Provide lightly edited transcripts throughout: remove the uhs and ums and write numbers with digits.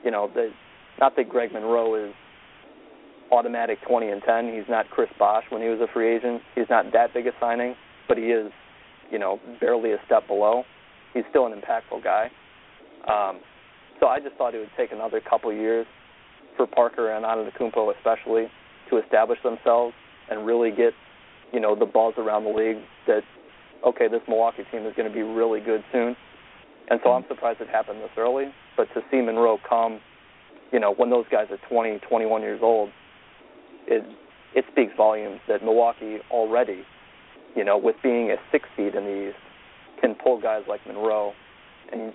not that Greg Monroe is automatic 20 and 10. He's not Chris Bosh when he was a free agent. He's not that big a signing, but he is, barely a step below. He's still an impactful guy. So I just thought it would take another couple of years for Parker and Antetokounmpo especially to establish themselves and really get, the buzz around the league that, okay, this Milwaukee team is going to be really good soon. And so I'm surprised it happened this early. But to see Monroe come, when those guys are 20, 21 years old, it speaks volumes that Milwaukee already, with being a 6 seed in the East, can pull guys like Monroe and,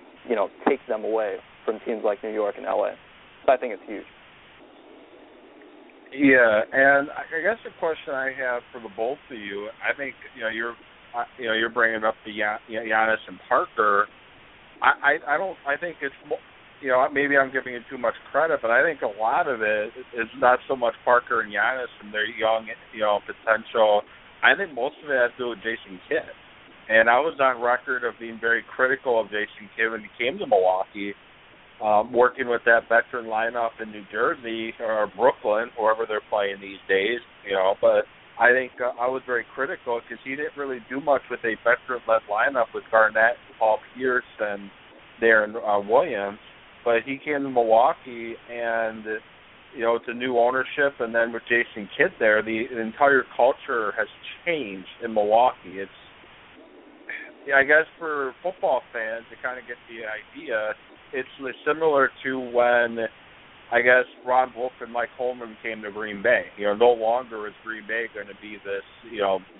take them away from teams like New York and LA. So I think it's huge. Yeah, and I guess the question I have for the both of you, I think, you're bringing up the Giannis and Parker. I think it's, maybe I'm giving it too much credit, but I think a lot of it is not so much Parker and Giannis and their young, potential. I think most of it has to do with Jason Kidd. And I was on record of being very critical of Jason Kidd when he came to Milwaukee, working with that veteran lineup in New Jersey or Brooklyn, wherever they're playing these days, But I think I was very critical because he didn't really do much with a veteran-led lineup with Garnett, Paul Pierce, and Darren Williams. But he came to Milwaukee, and it's a new ownership, and then with Jason Kidd there, the entire culture has changed in Milwaukee. It's, I guess, for football fans to kind of get the idea, it's similar to when, I guess, Ron Wolf and Mike Holmgren came to Green Bay. No longer is Green Bay going to be this,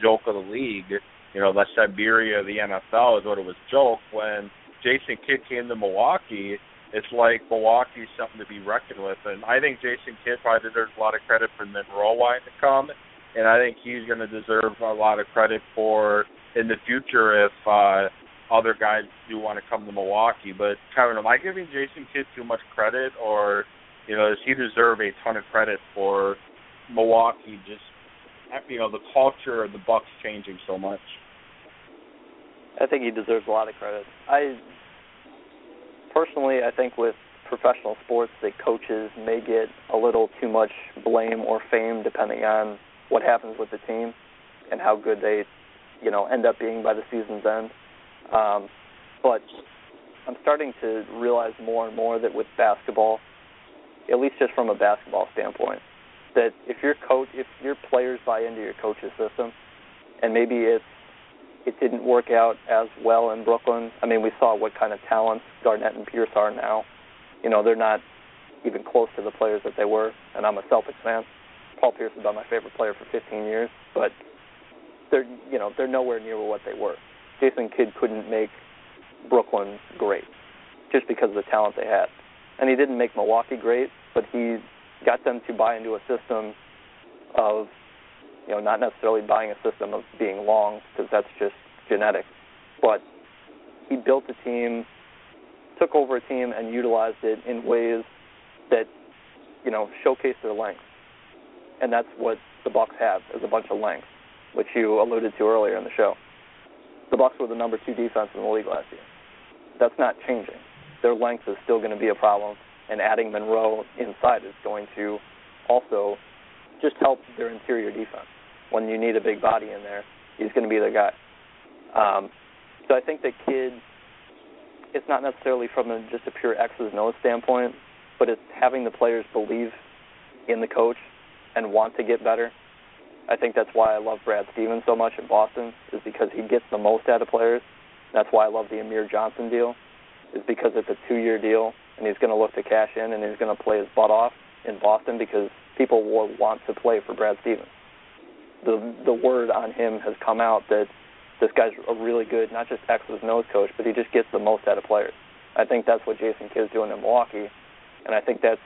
joke of the league. The Siberia of the NFL is what it was joke. When Jason Kidd came to Milwaukee, it's like Milwaukee's something to be reckoned with. And I think Jason Kidd probably deserves a lot of credit for Monroe wanting to come. And I think he's going to deserve a lot of credit for in the future if other guys do want to come to Milwaukee. But, Kevin, am I giving Jason Kidd too much credit, or, does he deserve a ton of credit for Milwaukee just, the culture of the Bucks changing so much? I think he deserves a lot of credit. Personally, I think with professional sports that coaches may get a little too much blame or fame depending on what happens with the team and how good they, end up being by the season's end. But I'm starting to realize more and more that with basketball, at least just from a basketball standpoint, that if your players buy into your coach's system, and maybe it didn't work out as well in Brooklyn. I mean, we saw what kind of talents Garnett and Pierce are now. They're not even close to the players that they were, and I'm a Celtics fan. Paul Pierce has been my favorite player for 15 years, but they're nowhere near what they were. Jason Kidd couldn't make Brooklyn great just because of the talent they had. And he didn't make Milwaukee great, but he got them to buy into a system of, not necessarily buying a system of being long, because that's just genetic. But he built a team, took over a team, and utilized it in ways that, showcased their length. And that's what the Bucks have, is a bunch of length, which you alluded to earlier in the show. The Bucks were the number 2 defense in the league last year. That's not changing. Their length is still going to be a problem, and adding Monroe inside is going to also just help their interior defense. When you need a big body in there, he's going to be the guy. So I think that Kidd, it's not necessarily from just a pure X's and O's standpoint, but it's having the players believe in the coach and want to get better. I think that's why I love Brad Stevens so much in Boston, is because he gets the most out of players. That's why I love the Amir Johnson deal, is because it's a 2-year deal, and he's going to look to cash in, and he's going to play his butt off in Boston because people will want to play for Brad Stevens. The word on him has come out that this guy's a really good, not just X's and O's coach, but he just gets the most out of players. I think that's what Jason Kidd's doing in Milwaukee, and I think that's,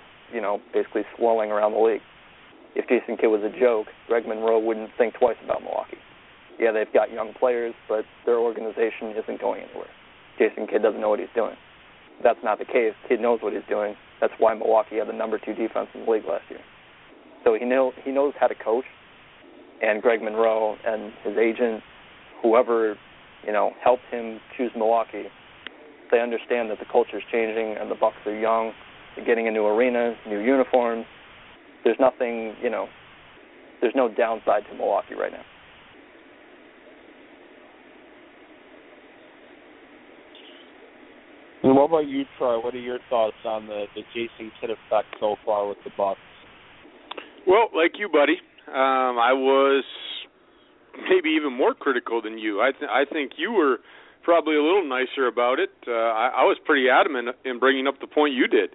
basically swirling around the league. If Jason Kidd was a joke, Greg Monroe wouldn't think twice about Milwaukee. Yeah, they've got young players, but their organization isn't going anywhere. Jason Kidd doesn't know what he's doing. That's not the case. Kidd knows what he's doing. That's why Milwaukee had the number 2 defense in the league last year. So he knows how to coach, and Greg Monroe and his agent, whoever, helped him choose Milwaukee, they understand that the culture's changing and the Bucks are young, they're getting a new arena, new uniforms. There's nothing, there's no downside to Milwaukee right now. And what about you, Troy? What are your thoughts on the Jason Kidd effect so far with the Bucks? Well, like you, buddy, I was maybe even more critical than you. I think you were probably a little nicer about it. I was pretty adamant in bringing up the point you did.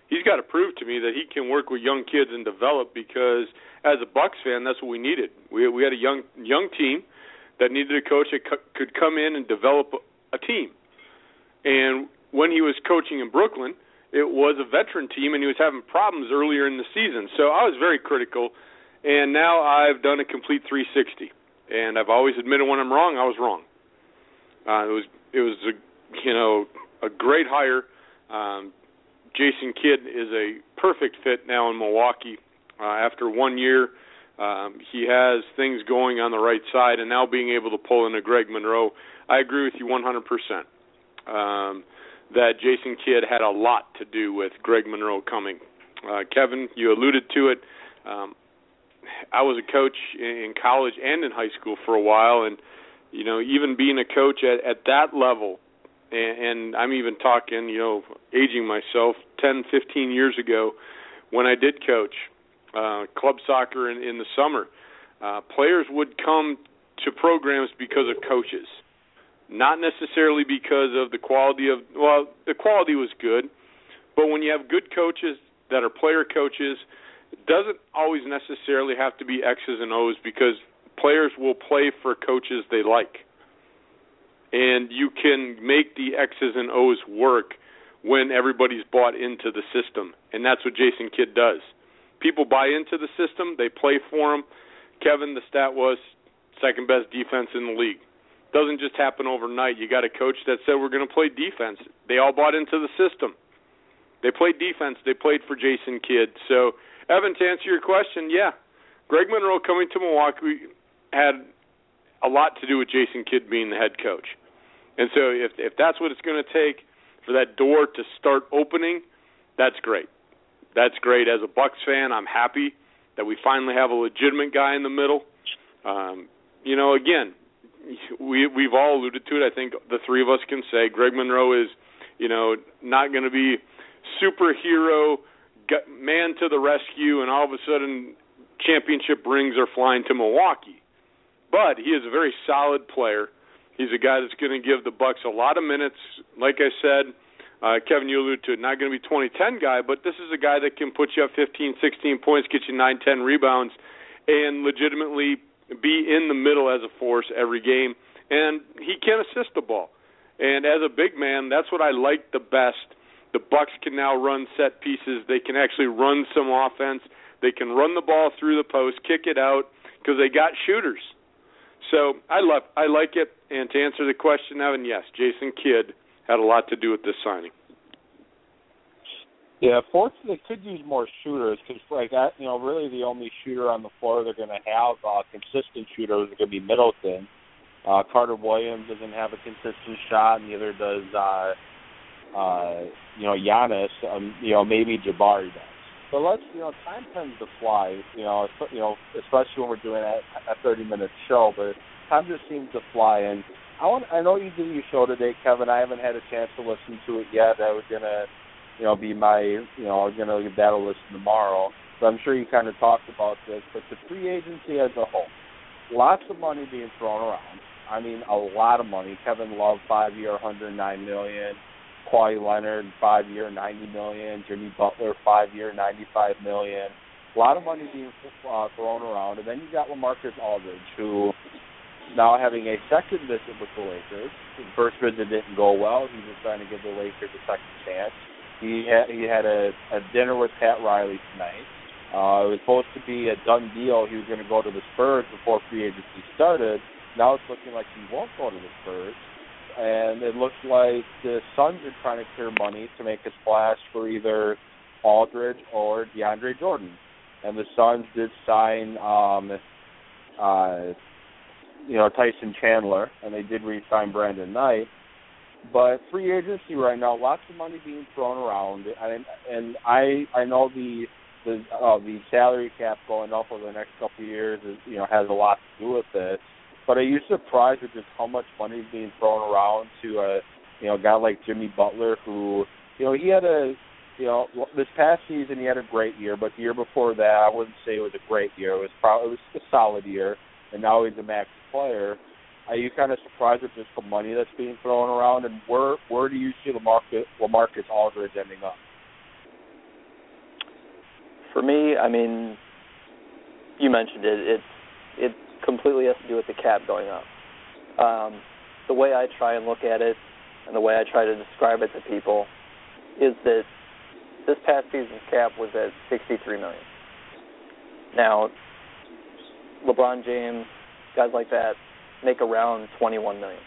He's got to prove to me that he can work with young kids and develop, because as a Bucks fan, that's what we needed. We had a young team that needed a coach that could come in and develop a team. And when he was coaching in Brooklyn, it was a veteran team, and he was having problems earlier in the season. So I was very critical, and now I've done a complete 360. And I've always admitted when I'm wrong, I was wrong. It was a great hire. Jason Kidd is a perfect fit now in Milwaukee. After 1 year, he has things going on the right side, and now being able to pull in a Greg Monroe, I agree with you 100%. That Jason Kidd had a lot to do with Greg Monroe coming. Kevin, you alluded to it. I was a coach in college and in high school for a while, and even being a coach at that level, and I'm even talking, aging myself, 10, 15 years ago when I did coach club soccer in the summer, players would come to programs because of coaches, not necessarily because of the quality of, the quality was good, but when you have good coaches that are player coaches, it doesn't always necessarily have to be X's and O's, because players will play for coaches they like. And you can make the X's and O's work when everybody's bought into the system. And that's what Jason Kidd does. People buy into the system. They play for him. Kevin, the stat was second best defense in the league. Doesn't just happen overnight. You got a coach that said we're going to play defense. They all bought into the system. They played defense. They played for Jason Kidd. So, Evan, to answer your question, yeah, Greg Monroe coming to Milwaukee had a lot to do with Jason Kidd being the head coach. And so if that's what it's going to take for that door to start opening, that's great. That's great. As a Bucks fan, I'm happy that we finally have a legitimate guy in the middle. Again, we've all alluded to it. I think the three of us can say Greg Monroe is, not going to be superhero, man to the rescue, and all of a sudden championship rings are flying to Milwaukee. But he is a very solid player. He's a guy that's going to give the Bucks a lot of minutes. Like I said, Kevin, you alluded to it, not going to be 20-10 guy, but this is a guy that can put you up 15, 16 points, get you 9, 10 rebounds, and legitimately be in the middle as a force every game. And he can assist the ball. And as a big man, that's what I like the best. The Bucks can now run set pieces. They can actually run some offense. They can run the ball through the post, kick it out, because they got shooters. So I like it. And to answer the question, Evan, yes, Jason Kidd had a lot to do with this signing. Yeah, fortunately, they could use more shooters, because really the only shooter on the floor they're going to have, consistent shooter, is going to be Middleton. Carter Williams doesn't have a consistent shot, and neither does Giannis. Maybe Jabari does. But time tends to fly. Especially when we're doing a 30-minute show. But time just seems to fly. And I know you did your show today, Kevin. I haven't had a chance to listen to it yet. I was gonna, be my, I'm gonna give that a listen tomorrow. But I'm sure you kind of talked about this. But the free agency as a whole, lots of money being thrown around. I mean, a lot of money. Kevin Love, 5-year, $109 million. Kawhi Leonard, 5-year, $90 million. Jimmy Butler, 5-year, $95 million. A lot of money being thrown around. And then you got LaMarcus Aldridge, who now having a second visit with the Lakers. His first visit didn't go well. He was trying to give the Lakers a second chance. He had a dinner with Pat Riley tonight. It was supposed to be a done deal. He was going to go to the Spurs before free agency started. Now it's looking like he won't go to the Spurs. And it looks like the Suns are trying to clear money to make a splash for either Aldridge or DeAndre Jordan. And the Suns did sign, Tyson Chandler, and they did re-sign Brandon Knight. But free agency right now, lots of money being thrown around, and I know the salary cap going up over the next couple of years is, has a lot to do with this. But are you surprised at just how much money is being thrown around to a guy like Jimmy Butler, who he had this past season he had a great year, but the year before that I wouldn't say it was a great year. It was a solid year, and now he's a max player. Are you kind of surprised at just the money that's being thrown around, and where do you see LaMarcus Aldridge ending up? For me, I mean, you mentioned it. It completely has to do with the cap going up. The way I try and look at it, and the way I try to describe it to people, is that this past season's cap was at $63 million. Now, LeBron James, guys like that, make around $21 million.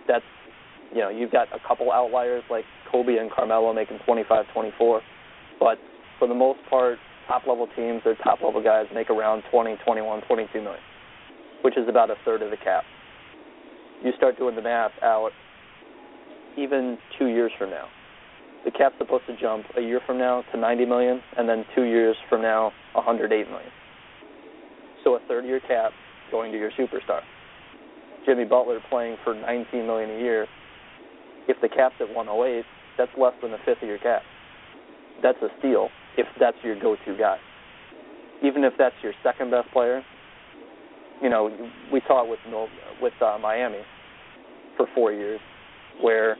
That's, you've got a couple outliers like Kobe and Carmelo making 25, 24, but for the most part, top-level teams, their top-level guys make around 20, 21, 22 million, which is about a third of the cap. You start doing the math out, even 2 years from now, the cap's supposed to jump a year from now to 90 million, and then 2 years from now, 108 million. So a third-year cap going to your superstar. Jimmy Butler playing for $19 million a year. If the cap's at 108, that's less than a fifth of your cap. That's a steal if that's your go-to guy. Even if that's your second-best player, we saw it with Miami for 4 years, where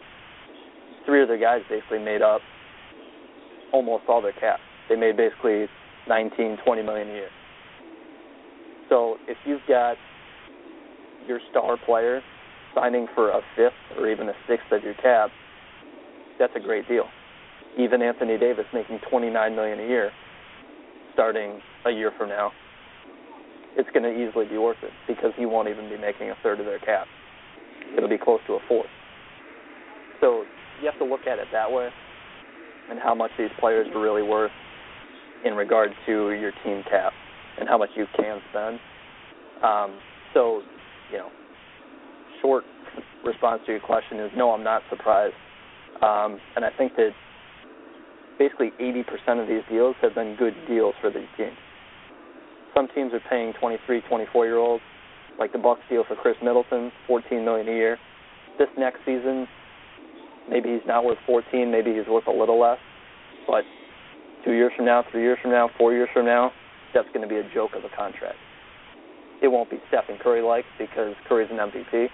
three of their guys basically made up almost all their cap. They made basically $19, $20 million a year. So if you've got your star player signing for a fifth or even a sixth of your cap, that's a great deal. Even Anthony Davis making $29 million a year starting a year from now, it's going to easily be worth it because he won't even be making a third of their cap. It'll be close to a fourth. So you have to look at it that way and how much these players are really worth in regard to your team cap and how much you can spend. Short response to your question is no, I'm not surprised. And I think that basically 80% of these deals have been good deals for these teams. Some teams are paying 23, 24-year-olds, like the Bucks deal for Chris Middleton, $14 million a year. This next season, maybe he's not worth 14, maybe he's worth a little less. But 2 years from now, 3 years from now, 4 years from now, that's going to be a joke of a contract. It won't be Stephen Curry-like because Curry's an MVP,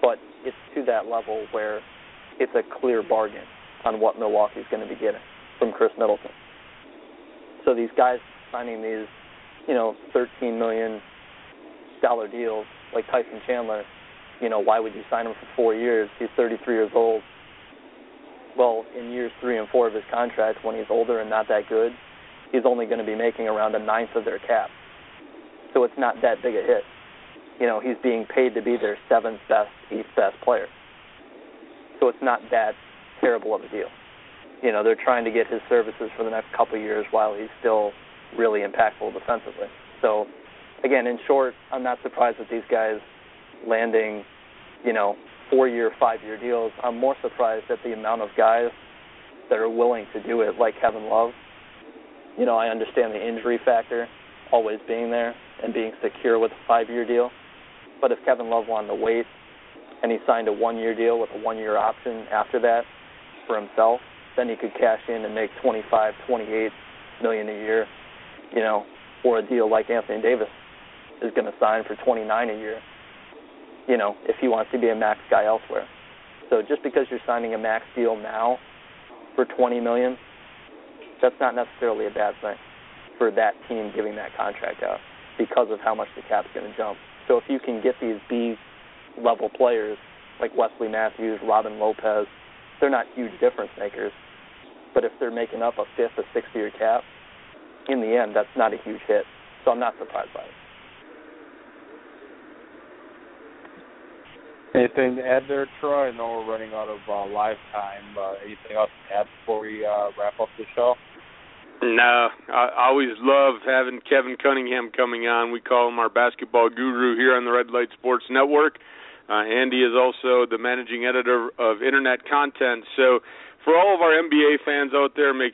but it's to that level where it's a clear bargain on what Milwaukee's going to be getting from Chris Middleton. So these guys signing these, $13 million deals like Tyson Chandler, why would you sign him for 4 years? He's 33 years old. Well, in years 3 and 4 of his contract, when he's older and not that good, he's only going to be making around a ninth of their cap. So it's not that big a hit. He's being paid to be their 7th best, 8th best player. So it's not that terrible of a deal. They're trying to get his services for the next couple of years while he's still really impactful defensively. So, again, in short, I'm not surprised with these guys landing, 4-year, 5-year deals. I'm more surprised at the amount of guys that are willing to do it, like Kevin Love. I understand the injury factor always being there and being secure with a 5-year deal. But if Kevin Love wanted to wait and he signed a 1-year deal with a 1-year option after that for himself, then he could cash in and make $25, $28 million a year, or a deal like Anthony Davis is going to sign for $29 a year, if he wants to be a max guy elsewhere. So just because you're signing a max deal now for $20 million, that's not necessarily a bad thing for that team giving that contract out because of how much the cap's going to jump. So if you can get these B-level players like Wesley Matthews, Robin Lopez, they're not huge difference makers, but if they're making up a 5th or 6th-year cap, in the end, that's not a huge hit. So I'm not surprised by it. Anything to add there, Troy? I know we're running out of live time. Anything else to add before we wrap up the show? No, I always love having Kevin Cunningham coming on. We call him our basketball guru here on the Red Light Sports Network. Andy is also the managing editor of Internet Content. So for all of our NBA fans out there, make